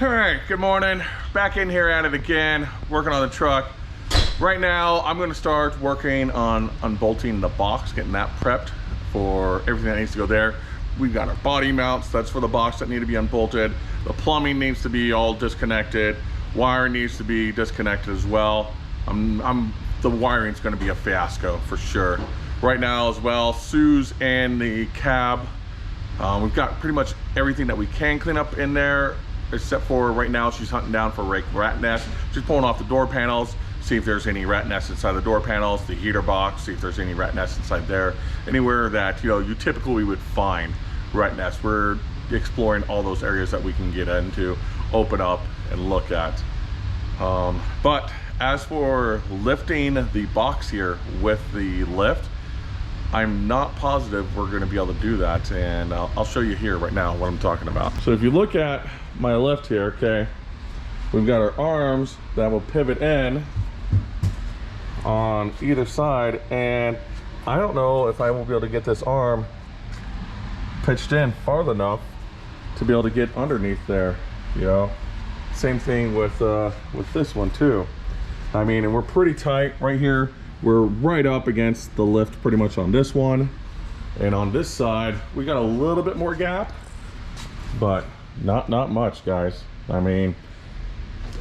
All right, good morning. Back in here at it again, working on the truck. Right now, I'm gonna start working on unbolting the box, getting that prepped for everything that needs to go there. We've got our body mounts, that's for the box that need to be unbolted. The plumbing needs to be all disconnected. Wire needs to be disconnected as well. The wiring's gonna be a fiasco for sure. Right now as well, Sue's and the cab, we've got pretty much everything that we can clean up in there, except for right now she's hunting down for rat nests. She's pulling off the door panels, see if there's any rat nests inside the door panels, the heater box, see if there's any rat nests inside there. Anywhere that you typically would find rat nests. We're exploring all those areas that we can get into, open up and look at. But as for lifting the box here with the lift, I'm not positive we're going to be able to do that, and I'll show you here right now what I'm talking about. So if you look at my lift here, okay, we've got our arms that will pivot in on either side, and I don't know if I will be able to get this arm pitched in far enough to be able to get underneath there. Same thing with this one too. I mean, and we're pretty tight right here. We're right up against the lift pretty much on this one, and on this side we got a little bit more gap, but not much, guys. I mean,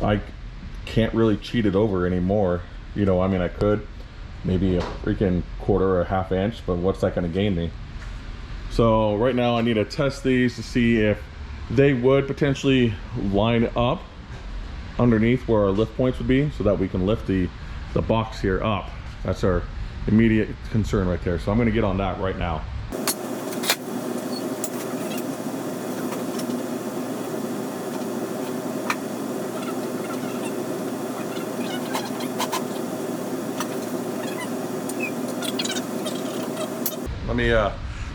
I can't really cheat it over anymore. I mean, I could maybe a freaking quarter or a half inch, but what's that going to gain me? So right now I need to test these to see if they would potentially line up underneath where our lift points would be, so that we can lift the box here up. That's our immediate concern right there. So I'm going to get on that right now.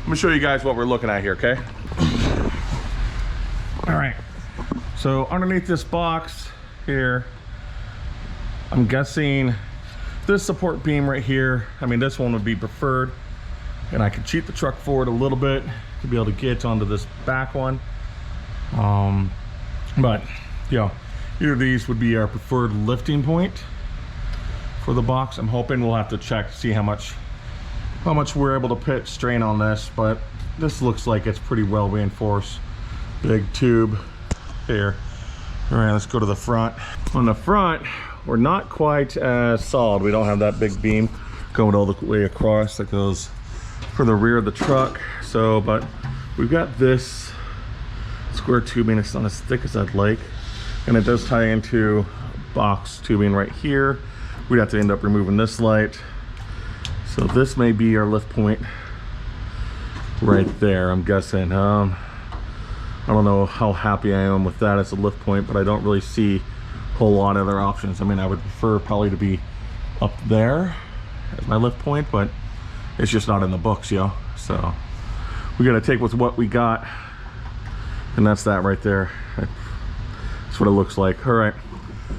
Let me show you guys what we're looking at here, okay? All right. So underneath this box here, I'm guessing this support beam right here, I mean, this one would be preferred, and I could cheat the truck forward a little bit to be able to get onto this back one. But either of these would be our preferred lifting point for the box. I'm hoping we'll have to check to see how much we're able to put strain on this, but this looks like it's pretty well reinforced. Big tube here. All right, let's go to the front. On the front, we're not quite as solid. We don't have that big beam going all the way across that goes for the rear of the truck. So, but we've got this square tubing. It's not as thick as I'd like, and it does tie into box tubing right here. We'd have to end up removing this light. So this may be our lift point right there, I'm guessing. I don't know how happy I am with that as a lift point, but I don't really see a whole lot of other options. I mean, I would prefer probably to be up there as my lift point, but it's just not in the books, So we got to take with what we got, and that's that right there. That's what it looks like. All right,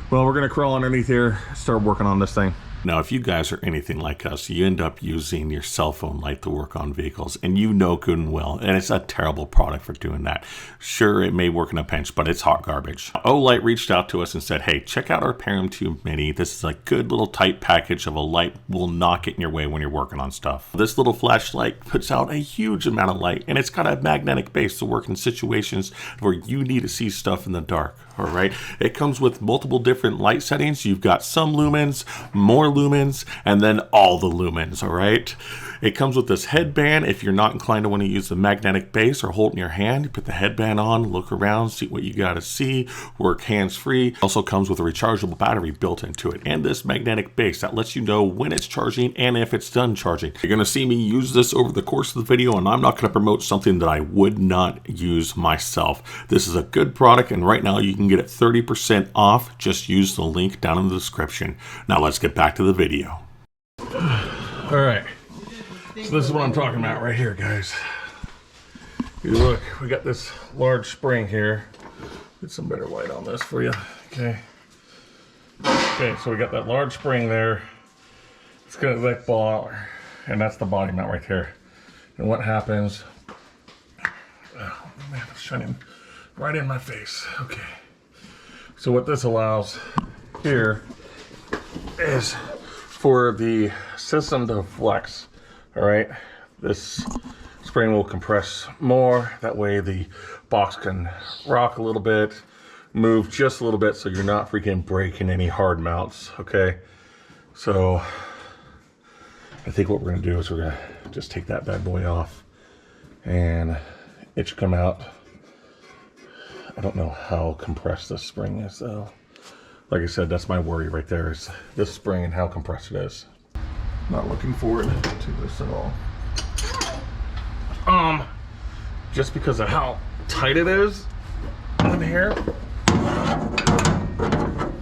well, we're gonna crawl underneath here, start working on this thing. Now, if you guys are anything like us, you end up using your cell phone light to work on vehicles, and good and well, and it's a terrible product for doing that. Sure, it may work in a pinch, but it's hot garbage. Olight reached out to us and said, hey, check out our Param 2 Mini. This is a good little tight package of a light. Will not get in your way when you're working on stuff. This little flashlight puts out a huge amount of light, and it's got a magnetic base to work in situations where you need to see stuff in the dark. All right, it comes with multiple different light settings. You've got some lumens, more lumens, and then all the lumens. All right, it comes with this headband. If you're not inclined to want to use the magnetic base or hold in your hand, you put the headband on, look around, see what you got to see, work hands-free. Also comes with a rechargeable battery built into it, and this magnetic base that lets you know when it's charging and if it's done charging. You're going to see me use this over the course of the video, and I'm not going to promote something that I would not use myself. This is a good product, and right now you can get it 30% off. Just use the link down in the description. Now let's get back to the video. All right, so this is what I'm talking about right here, guys. You look, we got this large spring here. Get some better light on this for you. Okay, so we got that large spring there. It's gonna let ball out, and that's the body mount right there. And what happens, oh man, it's shining right in my face. Okay, So what this allows here is for the system to flex. All right, this spring will compress more. That way the box can rock a little bit, move just a little bit, so you're not freaking breaking any hard mounts. Okay, so I think what we're gonna do is we're gonna just take that bad boy off, and it should come out. I don't know how compressed this spring is though. Like I said, that's my worry right there, is this spring and how compressed it is. Not looking forward to this at all. Just because of how tight it is in here.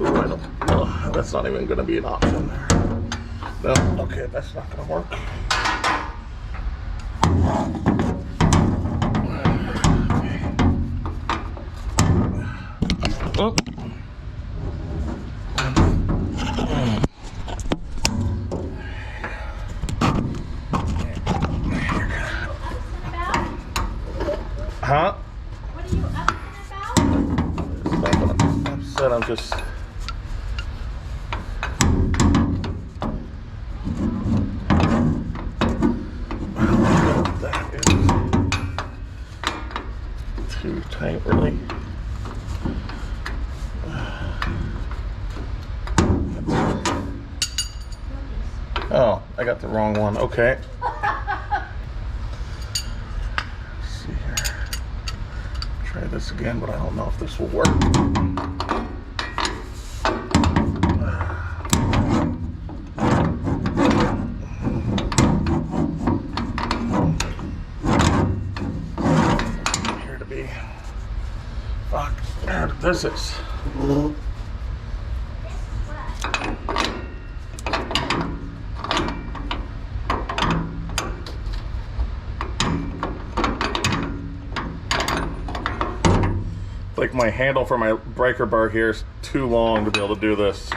Ooh, that's not even gonna be an option there. No, okay, that's not gonna work. Oh. Huh? What are you upset about? It's not that I'm upset, I'm just... That is too tight, really. Oh, I got the wrong one. Okay. Try this again, but I don't know if this will work. Here to be. Fuck. This is. Like my handle for my breaker bar here is too long to be able to do this.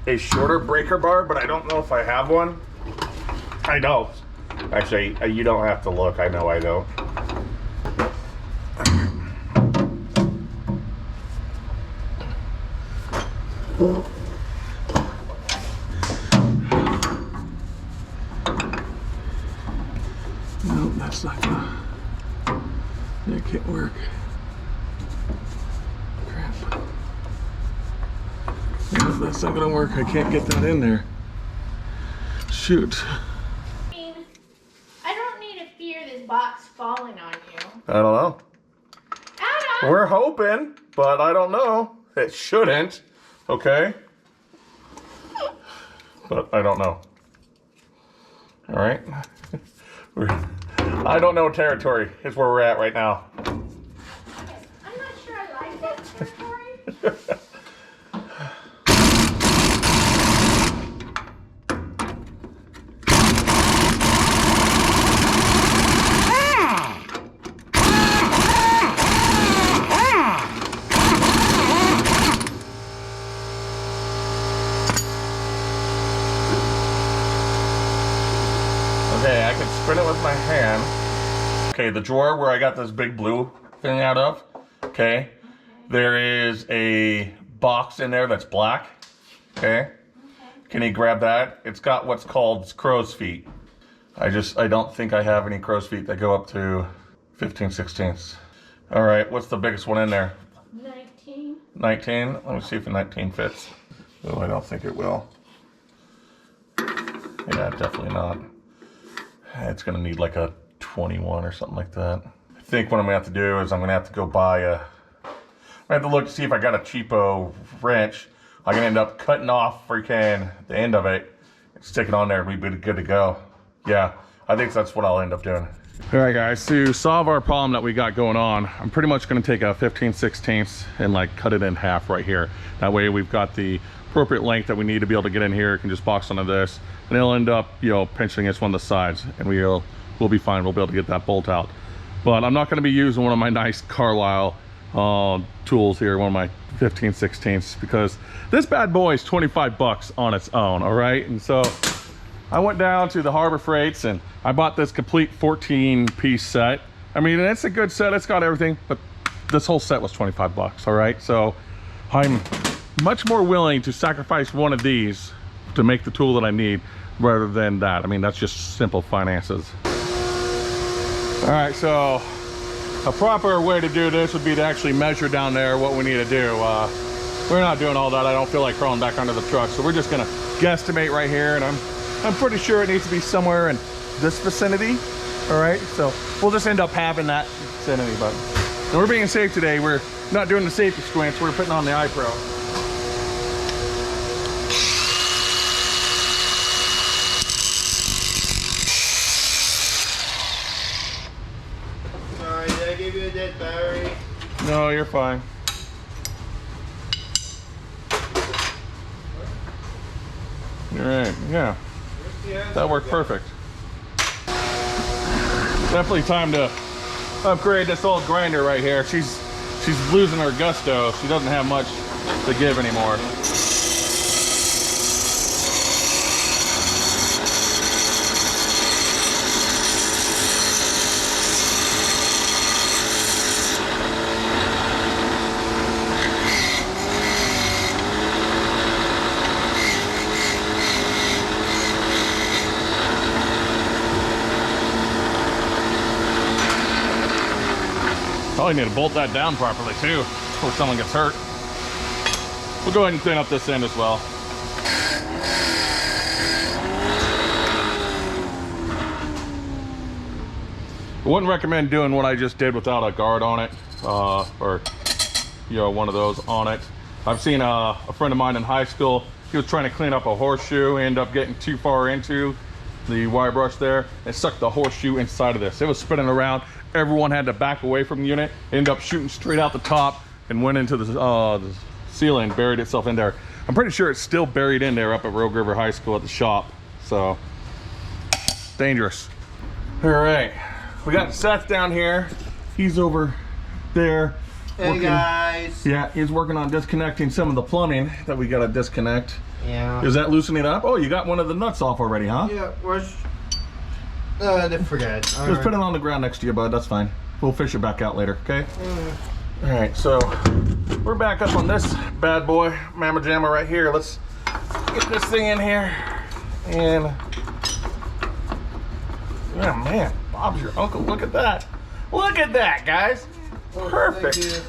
A shorter breaker bar, but I don't know if I have one. I don't. Actually, you don't have to look. I know I don't. No, that's not gonna. That can't work. Crap. No, that's not gonna work. I can't get that in there. Shoot. I mean, I don't need to fear this box falling on you. I don't know. Adam! We're hoping, but I don't know. It shouldn't. Okay? But I don't know. All right? I don't know territory is where we're at right now. I'm not sure I like that territory. Okay, I can spin it with my hand. Okay, the drawer where I got this big blue thing out of, okay, there is a box in there that's black, okay? Can you grab that? It's got what's called crow's feet. I don't think I have any crow's feet that go up to 15/16. All right, what's the biggest one in there? 19. 19? Let me see if a 19 fits. Oh, I don't think it will. Yeah, definitely not. It's gonna need like a 21 or something like that. I think what I'm gonna have to do is I'm gonna have to go buy a, I have to look to see if I got a cheapo wrench. I'm gonna end up cutting off freaking the end of it, stick it on there, and we'd be good to go. Yeah, I think that's what I'll end up doing. All right, guys, to solve our problem that we got going on, I'm pretty much gonna take a 15/16 and like cut it in half right here. That way we've got the appropriate length that we need to be able to get in here. Can just box onto this, and it'll end up, you know, pinching against one of the sides, and we'll be fine. We'll be able to get that bolt out. But I'm not gonna be using one of my nice Carlisle tools here, one of my 15/16, because this bad boy is 25 bucks on its own. All right, and so I went down to the Harbor Freights and I bought this complete 14-piece set. I mean, it's a good set. It's got everything, but this whole set was 25 bucks, all right? So I'm much more willing to sacrifice one of these to make the tool that I need rather than that. I mean, that's just simple finances. All right, so a proper way to do this would be to actually measure down there what we need to do. We're not doing all that. I don't feel like crawling back under the truck, so we're just gonna guesstimate right here, and I'm pretty sure it needs to be somewhere in this vicinity. All right, so we'll just end up having that vicinity, but and we're being safe today. We're not doing the safety squints. We're putting on the iPro. Sorry, did I give you a dead battery? No, you're fine. All right, yeah, that worked perfect. Definitely time to upgrade this old grinder right here. She's losing her gusto. She doesn't have much to give anymore. Probably need to bolt that down properly too before someone gets hurt. We'll go ahead and clean up this end as well. I wouldn't recommend doing what I just did without a guard on it, or you know, one of those on it. I've seen a friend of mine in high school. He was trying to clean up a horseshoe, ended up getting too far into the wire brush there and stuck the horseshoe inside of this. It was spinning around. Everyone had to back away from the unit. Ended up shooting straight out the top and went into the ceiling, buried itself in there. I'm pretty sure it's still buried in there up at Rogue River High School at the shop. So dangerous. All right, we got Seth down here. He's over there. Hey guys. Yeah, he's working on disconnecting some of the plumbing that we gotta disconnect. Yeah. Is that loosening up? Oh, you got one of the nuts off already, huh? Yeah, forget. Just put it on the ground next to you, bud. That's fine. We'll fish it back out later, okay? All right, so we're back up on this bad boy, Mamma Jamma right here. Let's get this thing in here. And, yeah, man, Bob's your uncle. Look at that. Look at that, guys. Perfect.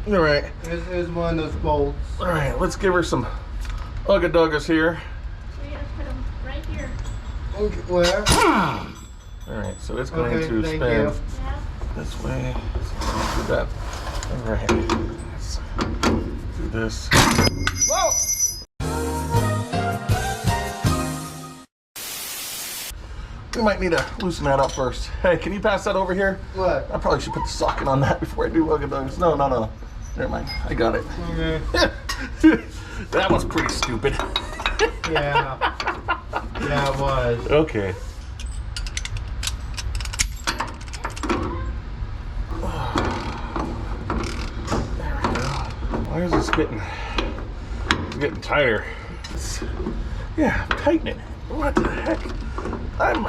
All right. Here's one of those bolts. All right, let's give her some ugga-duggas here. We're gonna put them right here. Okay, where? All right, so it's going to thank spin you. Yeah. this way. So do that. All right, let's do this. Whoa! We might need to loosen that up first. Hey, can you pass that over here? What? I probably should put the socket on that before I do ugga-duggas. No. Never mind. I got it. Okay. That was pretty stupid. Yeah. Yeah, it was. Okay. Why is this getting? It's getting tighter. Yeah, tighten it. What the heck? I'm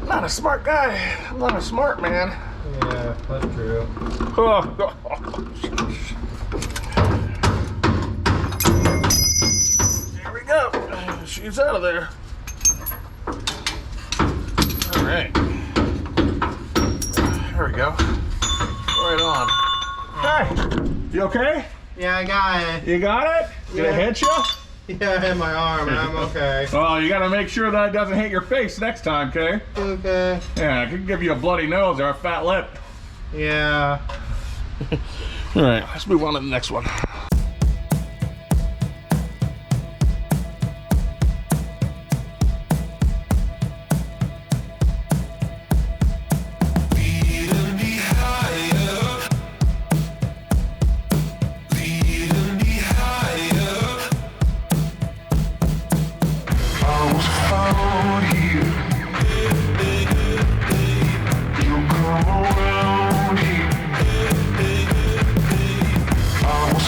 not a smart guy. I'm not a smart man. Yeah, that's true. There we go. She's out of there. All right. There we go. Right on. Hey, you okay? Yeah, I got it. You got it? Did it hit you? Yeah, I hit my arm and I'm okay. Well, you gotta make sure that it doesn't hit your face next time, okay? Okay. Yeah, it could give you a bloody nose or a fat lip. Yeah. All right, let's move on to the next one. I was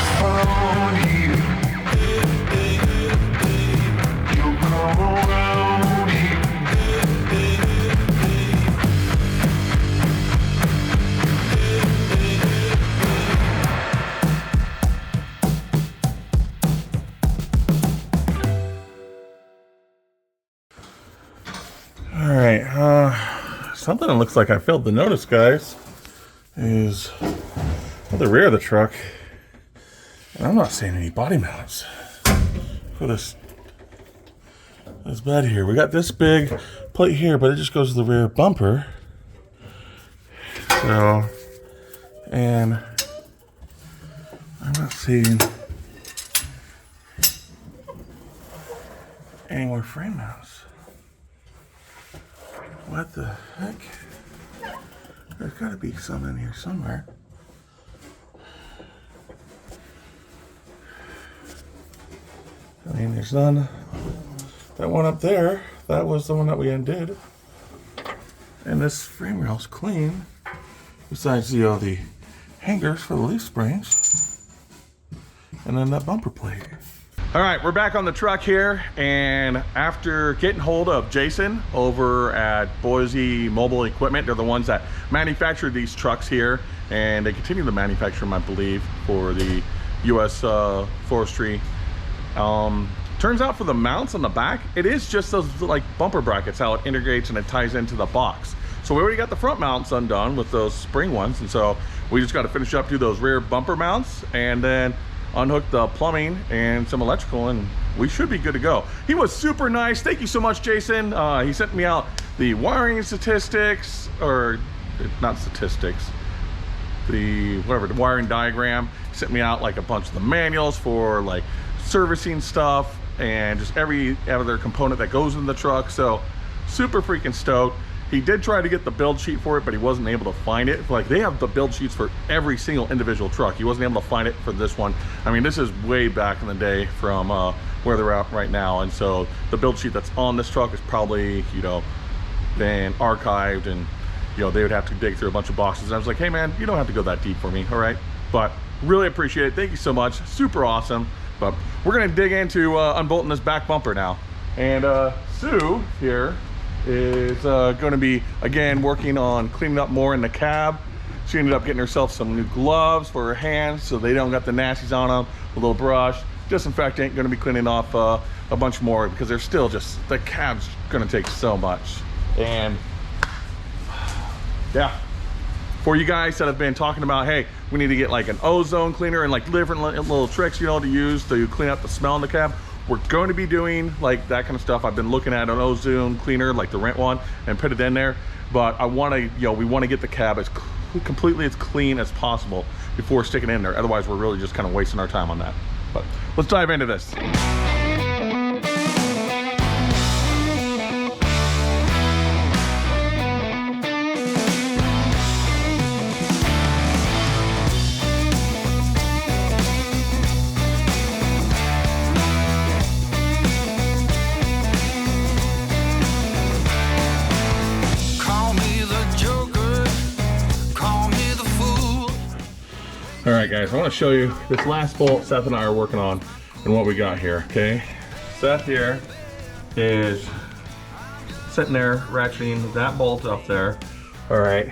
All right, something that looks like I failed to notice, guys, is at the rear of the truck. And I'm not seeing any body mounts for this bed here. We got this big plate here, but it just goes to the rear bumper. So, and I'm not seeing any more frame mounts. What the heck? There's gotta be some in here somewhere. I mean, there's none. That one up there, that was the one that we undid. And this frame rail's clean. Besides the hangers for the leaf springs. And then that bumper plate. All right, we're back on the truck here, and after getting hold of Jason over at Boise Mobile Equipment, they're the ones that manufacture these trucks here, and they continue to manufacture them, I believe, for the U.S. forestry. Turns out for the mounts on the back, it is just those like bumper brackets, how it integrates and it ties into the box. So we already got the front mounts undone with those spring ones, and so we just got to finish up, do those rear bumper mounts, and then unhook the plumbing and some electrical, and we should be good to go. He was super nice. Thank you so much, Jason. He sent me out the wiring statistics, or not statistics, the wiring diagram. He sent me out like a bunch of the manuals for like servicing stuff and just every other component that goes in the truck. So super freaking stoked. He did try to get the build sheet for it, but he wasn't able to find it. Like, they have the build sheets for every single individual truck. He wasn't able to find it for this one. I mean, this is way back in the day from where they're at right now. And so the build sheet that's on this truck is probably, you know, been archived, and, you know, they would have to dig through a bunch of boxes. And I was like, hey man, you don't have to go that deep for me, all right? But really appreciate it. Thank you so much. Super awesome. But we're gonna dig into unbolting this back bumper now. And Sue here is going to be, again, working on cleaning up more in the cab. She ended up getting herself some new gloves for her hands so they don't got the nasties on them, a little brush, disinfectant. Going to be cleaning off a bunch more because they're still just, the cab's going to take so much. And yeah, for you guys that have been talking about, hey, we need to get like an ozone cleaner and like different little tricks, you know, to use to clean up the smell in the cab. We're going to be doing like that kind of stuff. I've been looking at an ozone cleaner, like the Rent one, and put it in there. But I want to, you know, we want to get the cab as completely as clean as possible before sticking it in there. Otherwise, we're really just kind of wasting our time on that. But let's dive into this. All right, guys, I want to show you this last bolt Seth and I are working on and what we got here, okay? Seth here is sitting there ratcheting that bolt up there, all right?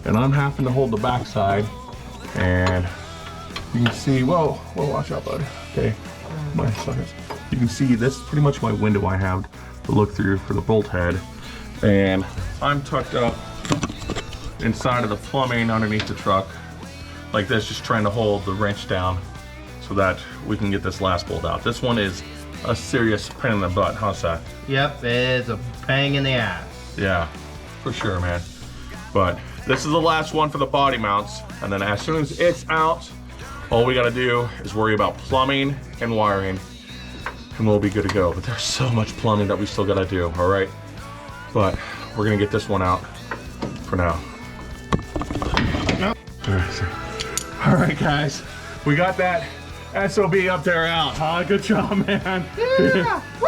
And I'm having to hold the back side, and you can see, whoa, watch out, bud, okay? My suckers. You can see this is pretty much my window I have to look through for the bolt head, and I'm tucked up inside of the plumbing underneath the truck like this, just trying to hold the wrench down so that we can get this last bolt out. This one is a serious pain in the butt, huh, Seth? Yep, it's a bang in the ass. Yeah, for sure, man. But this is the last one for the body mounts, and then as soon as it's out, all we gotta do is worry about plumbing and wiring, and we'll be good to go. But there's so much plumbing that we still gotta do, all right? But we're gonna get this one out for now. All right, guys, we got that SOB up there out, huh? Good job, man. Yeah, woo!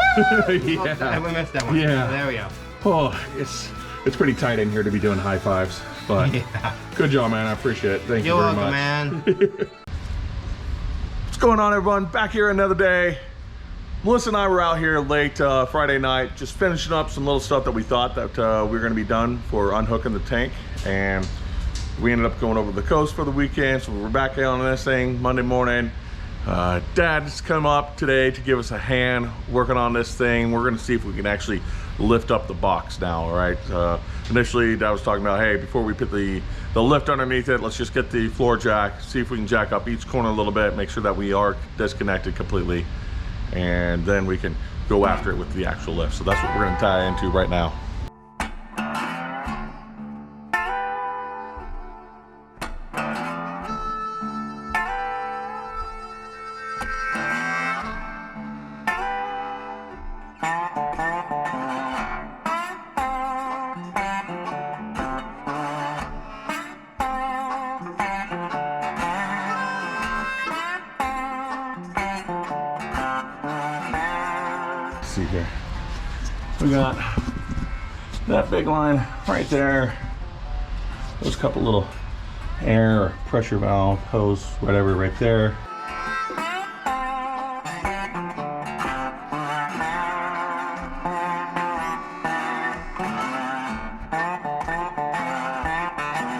Yeah. We missed that one. Yeah. There we go. Oh, it's pretty tight in here to be doing high fives, but Yeah. Good job, man. I appreciate it. Thank you You're very welcome, much. man. What's going on, everyone? Back here another day. Melissa and I were out here late Friday night, just finishing up some little stuff that we thought that we were going to be done for unhooking the tank, and we ended up going over the coast for the weekend, so we're back on this thing Monday morning. Dad's come up today to give us a hand working on this thing. We're gonna see if we can actually lift up the box now, all right? Initially, I was talking about, hey, before we put the lift underneath it, let's just get the floor jack, see if we can jack up each corner a little bit, make sure that we are disconnected completely, and then we can go after it with the actual lift. So that's what we're gonna tie into right now. See here, we got that big line right there. There's a couple little air or pressure valve hose, whatever, right there.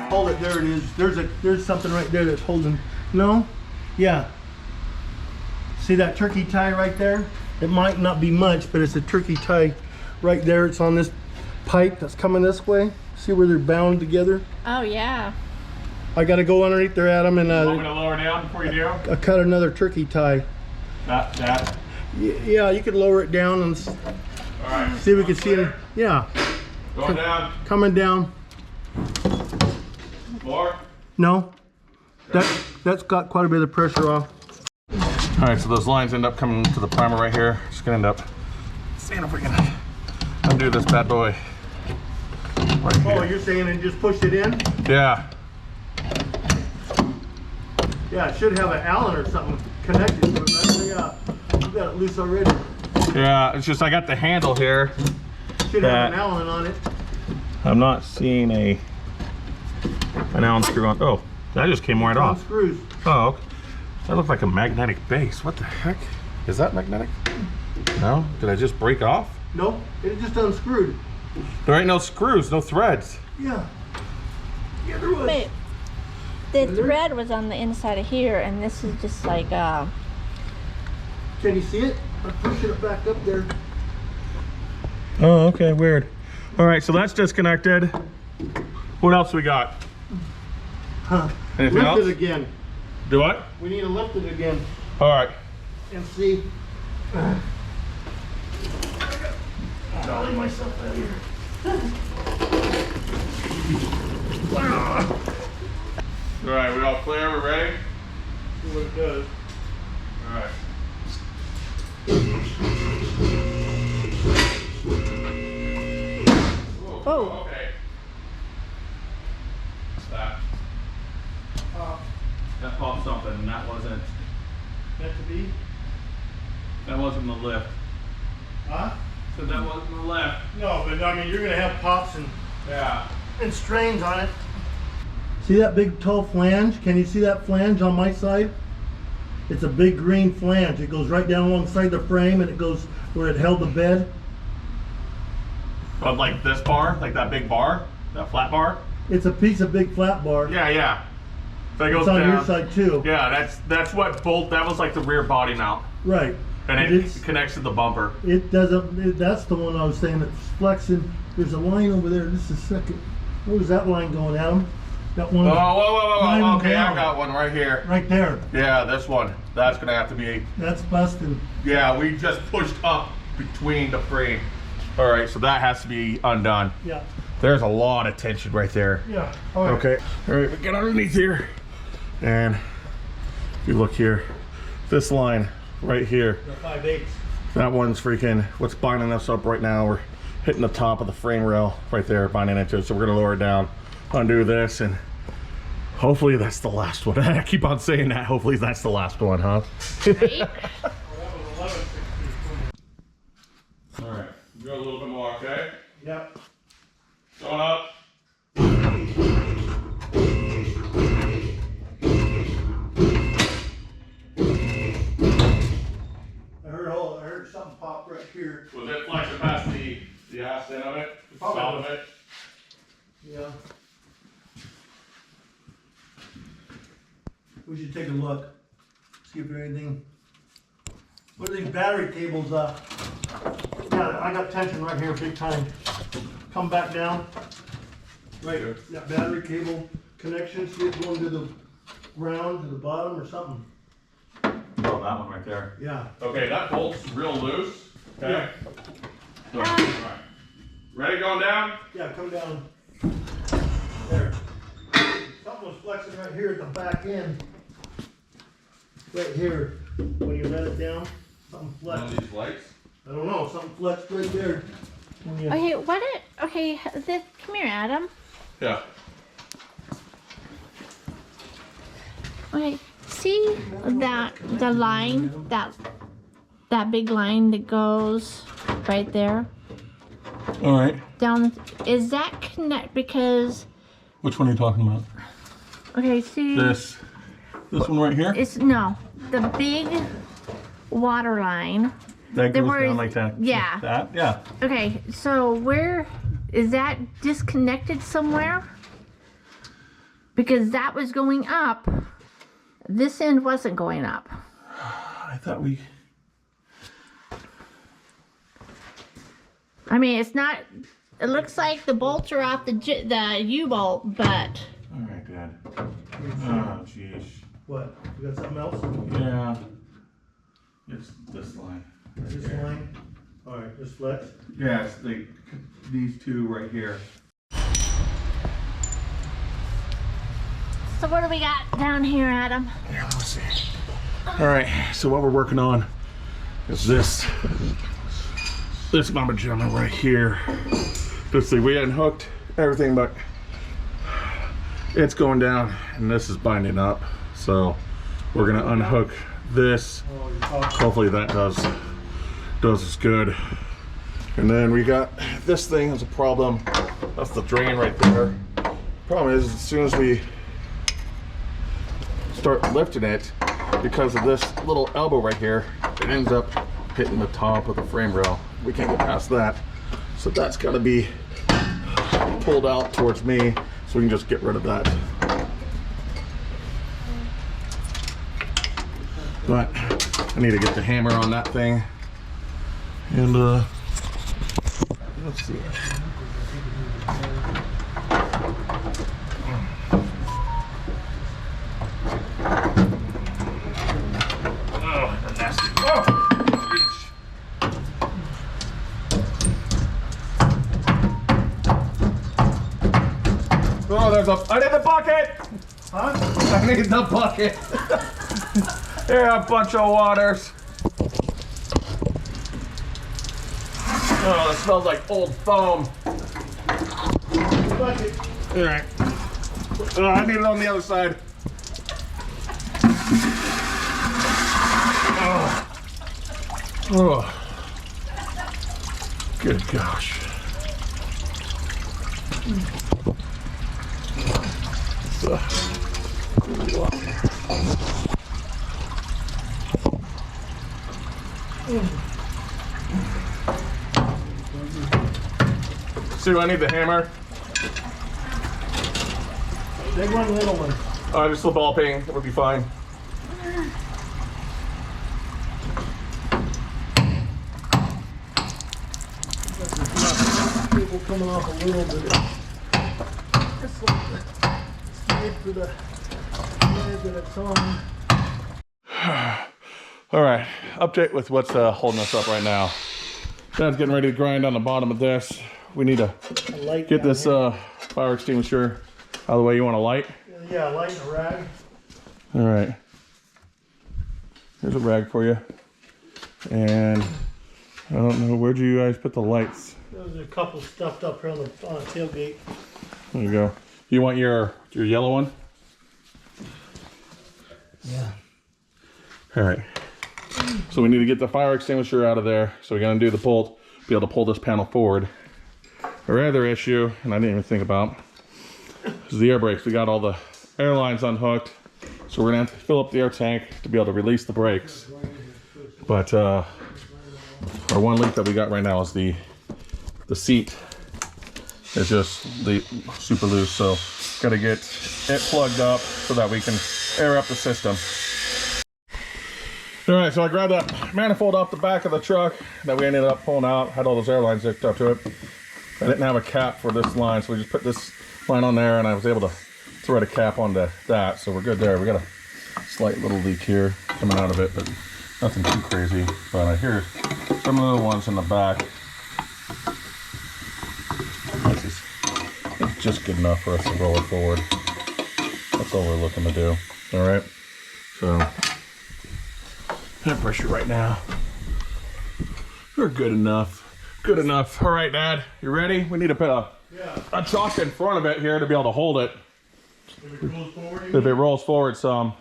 Hold it, there it is. There's something right there that's holding. No? Yeah. See that turkey tie right there? It might not be much, but it's a turkey tie right there. It's on this pipe that's coming this way. See where they're bound together? Oh yeah. I gotta go underneath there, Adam, and Want me to lower down before you do? cut another turkey tie. That. Yeah, you could lower it down and All right. see if we can see it. Yeah, Going down. coming down. More. No, that's got quite a bit of pressure off. All right, so those lines end up coming to the primer right here. Just gonna end up seeing if we can undo this bad boy. Right here. Oh, you're saying and just push it in? Yeah. Yeah, it should have an Allen or something connected to it, right? Yeah, you got it loose already. Yeah, it's just I got the handle here. Should have an Allen on it. I'm not seeing an Allen screw on. Oh, that just came right On off. screws. Oh, okay. That looked like a magnetic base. What the heck? Is that magnetic? No? Did I just break off? Nope, it just unscrewed. There ain't no screws, no threads. Yeah. Yeah, there was. Wait. The thread was on the inside of here, and this is just like Can you see it? I'm pushing it back up there. Oh, okay, weird. All right, so that's disconnected. What else we got? Huh. Anything Lift else? it again. Do what? We need to lift it again All right. and see. I'll leave myself out here. All right, we all clear? We ready? See what it does. All right. oh. Okay. That. That popped something, and that wasn't Meant to be? the lift. Huh? So that wasn't the lift. No, but I mean, you're gonna have pops Yeah. and strains on it. See that big tall flange? Can you see that flange on my side? It's a big green flange. It goes right down alongside the frame and it goes where it held the bed. But like this bar, like that big bar, that flat bar. It's a piece of big flat bar. Yeah, yeah. So it goes It's on down. your side too. Yeah, that's what bolt. That was like the rear body mount, Right. and But it connects to the bumper. it doesn't, that's the one I was saying that's flexing. There's a line over there. Just a second. Where's that line going, Adam? That one Oh, whoa. Line Okay, down. I got one right here. right there. Yeah, this one. That's gonna have to be. That's busting. Yeah, we just pushed up between the frame. All right, so that has to be undone. Yeah. There's a lot of tension right there. Yeah. All right. Okay. All right, we get underneath here, and if you look here, this line right here, The 5/8. that one's freaking what's binding us up right now. We're hitting the top of the frame rail right there, binding into it. So we're gonna lower it down, undo this, and hopefully that's the last one. I keep on saying that. Hopefully that's the last one, huh? Right? All right, go a little bit more, okay? Yep. Going up. I heard something pop right here. Was it flexing past the ass end of it? The top of it? Yeah. We should take a look. See if there's anything. What are these battery cables Yeah, I got tension right here, big time. Come back down. Right, that battery cable connection, see it going to the ground, to the bottom or something. Oh, that one right there. Yeah. Okay, that bolt's real loose. Okay. So, all right. Ready going down? Yeah, come down. There. Something was flexing right here at the back end. Right here. When you let it down, something One flexed. of these lights? I don't know, something flexed right there. When you- Okay, come here, Adam. Yeah. Okay, see the line, that big line that goes right there All right. down. Is that connect? Because Which one are you talking about? okay, see This one right here? it's no the big water line. That There goes was- down like that. yeah. That? Yeah. Okay, so where is that disconnected somewhere? Because that was going up. This end wasn't going up. I thought we... I mean, it's not. It looks like the bolts are off the U-bolt, but All right, Dad. Oh, jeez. What? You got something else? Yeah. It's this line. This line? Alright, this flex. Yeah, it's these two right here. so what do we got down here, Adam? Here, let's see. All right, so what we're working on is this mama jammer right here. Let's see, we unhooked everything, but it's going down, and this is binding up. So we're gonna unhook this. Hopefully that does us good. And then we got this thing has a problem. That's the drain right there. Problem is, as soon as we start lifting it, because of this little elbow right here, it ends up hitting the top of the frame rail. We can't get past that. So that's got to be pulled out towards me so we can just get rid of that. But I need to get the hammer on that thing. And let's see. Oh, there's I need the bucket! Huh? I need the bucket! Here, a bunch of waters. Oh, it smells like old foam. Bucket. Alright. Oh, I need it on the other side. Oh. Good gosh. Sue, I need the hammer. Big one, little one. Just the ball peen, it would be fine. Cable coming off a little bit. Just made for the leg that it's on. All right, update with what's holding us up right now. Dad's getting ready to grind on the bottom of this. We need to get this fire extinguisher out of the way. You want a light? Yeah, light and a rag. All right. Here's a rag for you. And I don't know, where'd you guys put the lights? There's a couple stuffed up here on the tailgate. There you go. You want your yellow one? Yeah. All right. So we need to get the fire extinguisher out of there. So we're gonna do the bolt, be able to pull this panel forward. Our other issue, and I didn't even think about, is the air brakes. We got all the air lines unhooked. So we're gonna have to fill up the air tank to be able to release the brakes. But our one leak that we got right now is the seat is just super loose. So gotta get it plugged up so that we can air up the system. All right, so I grabbed that manifold off the back of the truck that we ended up pulling out. Had all those air lines hooked up to it. I didn't have a cap for this line, so we just put this line on there, and I was able to thread a cap onto that, so we're good there. We got a slight little leak here coming out of it, but nothing too crazy. But I hear some of the ones in the back. It's just good enough for us to roll it forward. That's all we're looking to do. All right, so air pressure right now. We're good enough. Good enough. All right, Dad, you ready? We need to put a chalk in front of it here to be able to hold it. If it rolls forward, If it rolls forward some.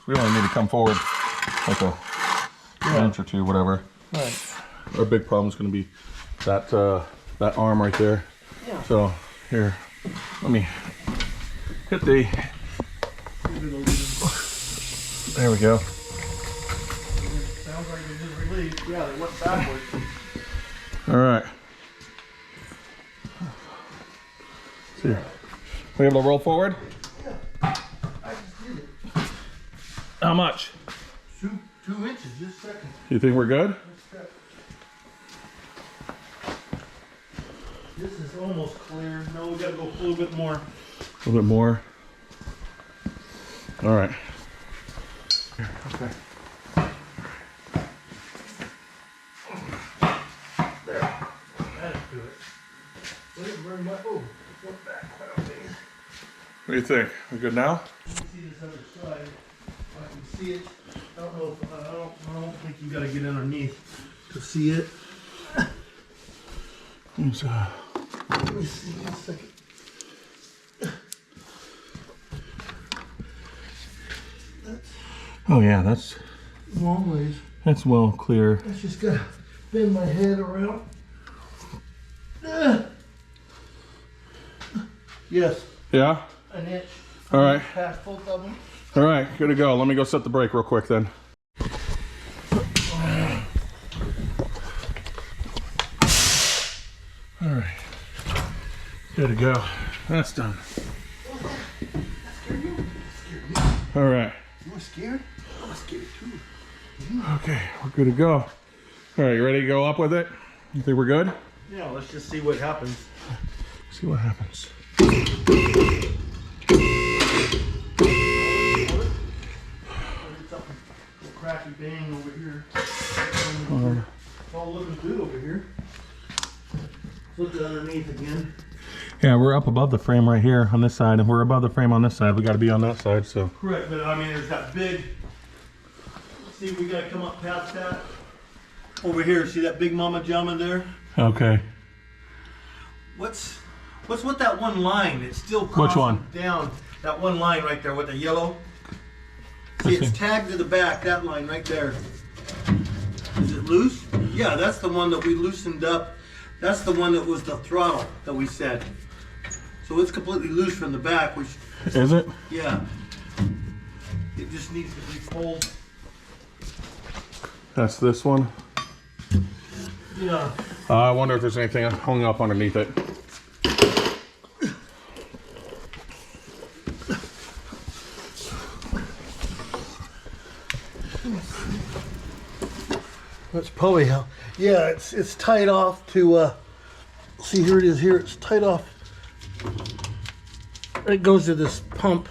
We only need to come forward like an inch or two, whatever. right. Our big problem is going to be that that arm right there. Yeah. So here, let me hit the. There we go. Sounds like it just released. Yeah, they went backwards. All right. See, we able to roll forward? Yeah. I just did it. How much? 2 inches, just a second. You think we're good? This is almost clear. No, we gotta go a little bit more. A little bit more. All right. Here, okay. There. That'll do it. Let it burn my. Oh, it went back quite a ways. What do you think? We good now? Let me see this other side. If I can see it. I don't know. I don't think you gotta get underneath to see it. Let me see in a second. Oh yeah, that's Long ways. well clear. I just gotta bend my head around. Yes, Yeah? an inch. All right. Past both of them. All right, good to go. Let me go set the brake real quick then. All right. Good to go. That's done. All right. You were scared? I was scared too. Okay, we're good to go. All right, you ready to go up with it? You think we're good? Yeah, let's just see what happens. See what happens. Cracky bang over here. It's all looking good over here. Look underneath again. Yeah, we're up above the frame right here on this side, and we're above the frame on this side. We got to be on that side, so. Correct, but I mean, there's that big. See, we gotta come up past that. Over here, see that big mama jama there? Okay. What's with that one line? It's still Which one? crossing down. That one line right there with the yellow. See, it's tagged to the back. That line right there. Is it loose? Yeah, that's the one that we loosened up. That's the one that was the throttle that we said. So it's completely loose from the back. Which, Is it? yeah. It just needs to be pulled. That's this one. Yeah. I wonder if there's anything hung up underneath it. That's probably how. Yeah, it's tied off to. See, here it is. Here it's tied off. It goes to this pump.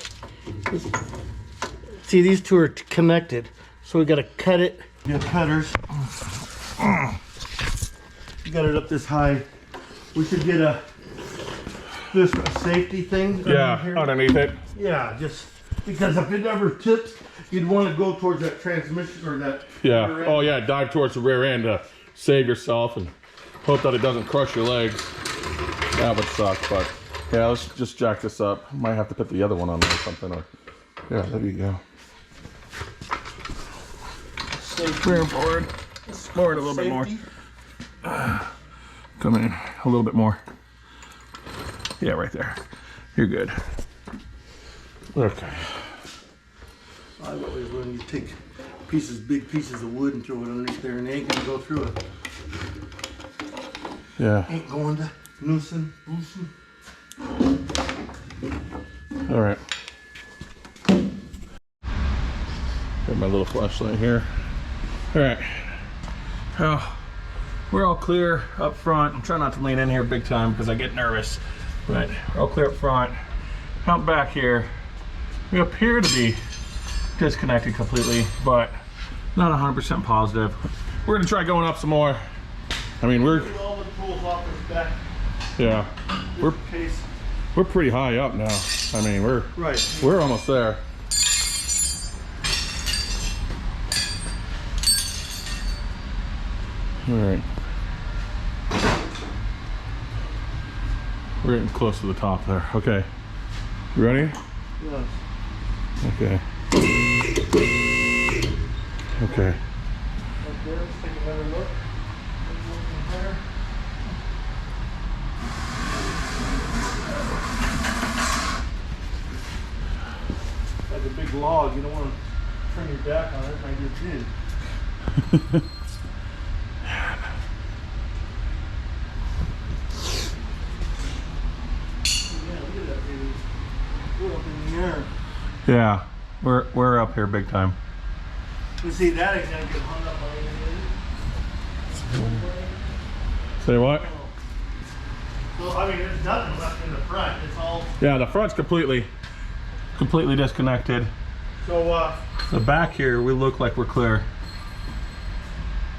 See, these two are connected, so we got to cut it. Yeah, cutters. You got it up this high. We should get a safety thing. Yeah, here. underneath it. Yeah, just because if it ever tips, you'd want to go towards that transmission or that. Yeah. rear end. Oh yeah, dive towards the rear end to save yourself and hope that it doesn't crush your legs. That would suck, but yeah, let's just jack this up. Might have to put the other one on there or something. Or yeah, there you go. Rear and forward. Forward a little bit more. Safety. Come in a little bit more. Yeah, right there. You're good. Okay. I always when you take big pieces of wood and throw it underneath there, and they ain't gonna go through it. Yeah. Ain't going to loosen. All right. Got my little flashlight here. All right. Oh, we're all clear up front. I'm trying not to lean in here big time because I get nervous. But we're all clear up front. Out back here, we appear to be disconnected completely, but not 100% positive. We're gonna try going up some more. I mean, we're All the tools off this back. yeah, Case. we're pretty high up now. I mean, we're Right. we're almost there. All right, we're getting close to the top there. Okay, you ready? Yes. Okay. Okay. Up there, let's take another look. Like a big log, you don't want to turn your back on it, I just did. Yeah, look at that baby. We're up in the air. Yeah, we're up here big time. You see, that ain't gonna get hung up on anything. Say what? So, I mean, there's nothing left in the front. It's all. Yeah, the front's completely disconnected. So, The back here, we look like we're clear.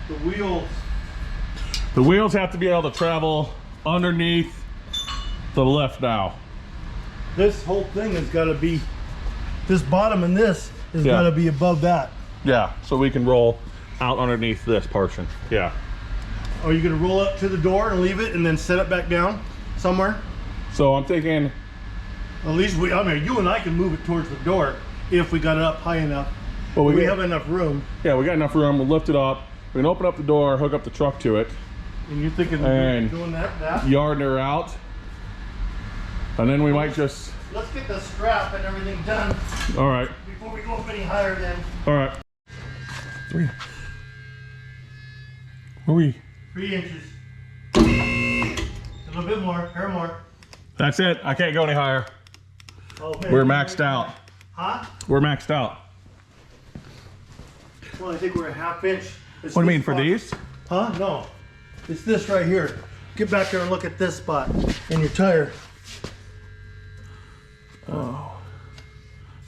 the wheels. The wheels have to be able to travel underneath the lift now. This whole thing has got to be. This bottom and this has Yeah. got to be above that. Yeah, so we can roll out underneath this portion. Yeah. Are you gonna roll up to the door and leave it and then set it back down somewhere? So I'm thinking, At least I mean, you and I can move it towards the door if we got it up high enough. well, We have enough room. yeah, we got enough room. We'll lift it up. We can open up the door, hook up the truck to it, And you're thinking And- doing that? yard her out, and then we might just. Let's get the strap and everything done All right. before we go up any higher then. All right. Three. Where are we? 3 inches. A little bit more, hair more. That's it. I can't go any higher. Okay. We're maxed out. Huh? We're maxed out. Well, I think we're a 1/2 inch. It's What do you this mean for spot. these? Huh? No. It's this right here. Get back there and look at this spot in your tire.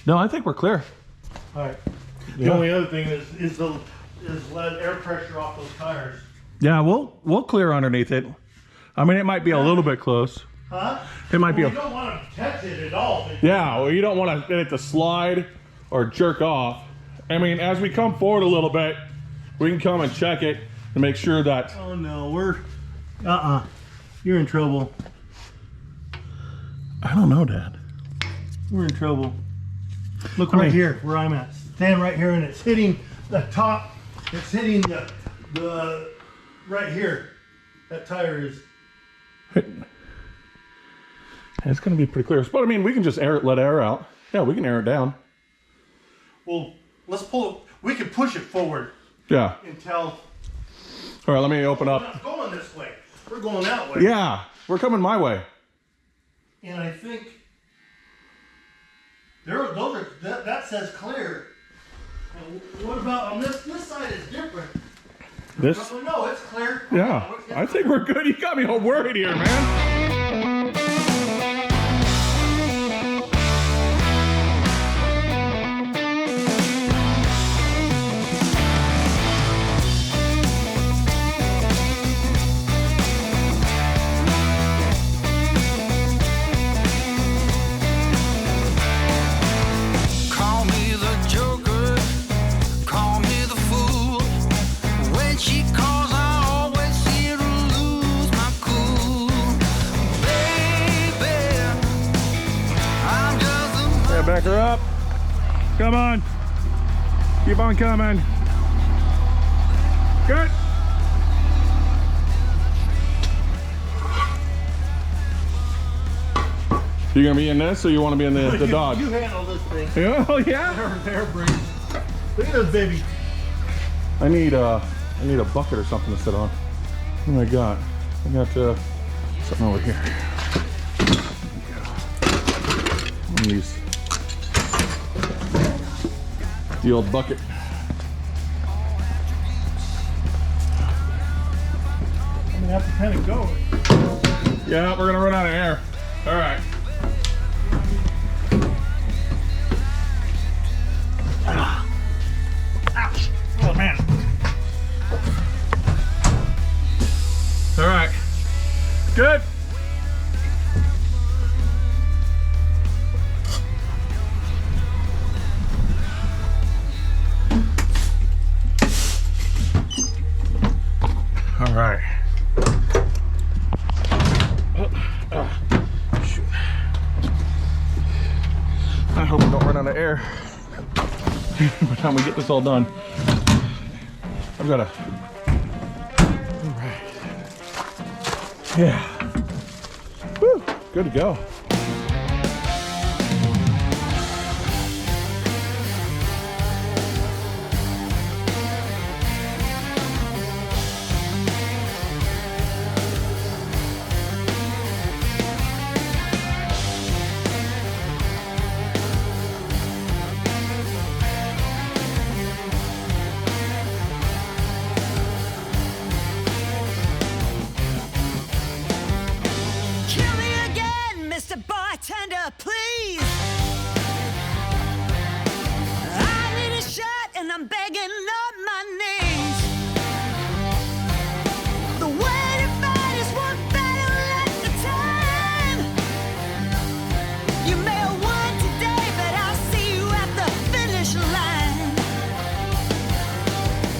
No, I think we're clear. All right. The Yeah. only other thing is let air pressure off those tires. Yeah, we'll clear underneath it. I mean, it might be a little bit close. Huh? It might be Well, a. you don't want to touch it at all. Yeah, well, you don't want to get it to slide or jerk off. I mean, as we come forward a little bit, we can come and check it and make sure that. Oh no, we're. You're in trouble. I don't know, Dad. We're in trouble. Look right here where I'm at. Stand right here and it's hitting the top. It's hitting the right here. That tire is. It's going to be pretty clear. But I mean, we can just let air out. Yeah, we can air it down. Well, let's pull it. We can push it forward Yeah. until. All right, let me open We're up. not going this way. We're going that way. Yeah, we're coming my way. And I think that says clear. And what about on this side is different. This. Oh, no, it's clear. Yeah, I think we're good. You got me all worried here, man. Call me the joker, call me the fool. When she calls, I always seem to lose my cool. Baby, I'm just a Yeah, back her up. Come on. Keep on coming. Good. You gonna be in this, or you want to be in the Dodge? You handle this thing. Oh yeah. Air brake. Look at this baby. I need a bucket or something to sit on. What do I got? I got something over here. One of these. The old bucket. gonna have to kind of go. Yeah, we're gonna run out of air. All right. Ouch. Oh man. All right. Good. All right. Shoot. I hope we don't run out of air by the time we get this all done. I've got to. All right. Yeah. Woo. Good to go. Kill me again, Mr. Bartender, please. I need a shot and I'm begging on my knees. The way to fight is one battle at a time. You may have won today, but I'll see you at the finish line.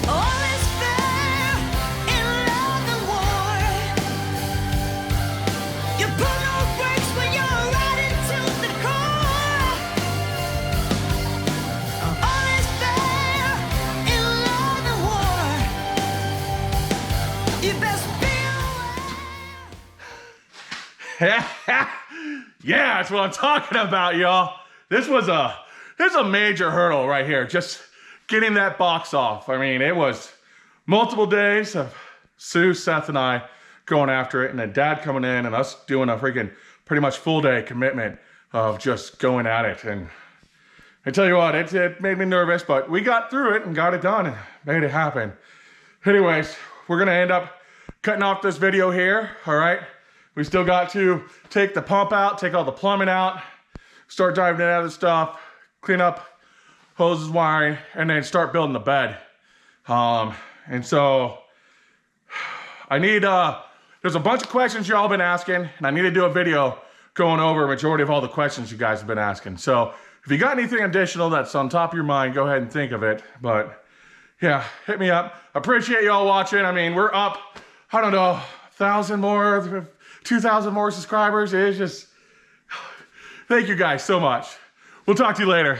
All is fair in love and war. You pull no brakes when you're riding to the core. All is fair in love and war. You best be aware. Yeah, that's what I'm talking about, y'all. This is a major hurdle right here. Just getting that box off. I mean, it was multiple days of Sue, Seth, and I going after it, and then Dad coming in and us doing a freaking pretty much full day commitment of just going at it. And I tell you what, it made me nervous, but we got through it and got it done and made it happen. Anyways, we're gonna end up cutting off this video here, all right? We still got to take the pump out, take all the plumbing out, start driving in other stuff, clean up hoses, wiring, and then start building the bed. And so I need, there's a bunch of questions y'all been asking, and I need to do a video going over a majority of all the questions you guys have been asking. So if you got anything additional that's on top of your mind, go ahead and think of it. But yeah, hit me up. Appreciate y'all watching. I mean, we're up, I don't know, 1,000 more, 2,000 more subscribers. It's just, thank you guys so much. We'll talk to you later.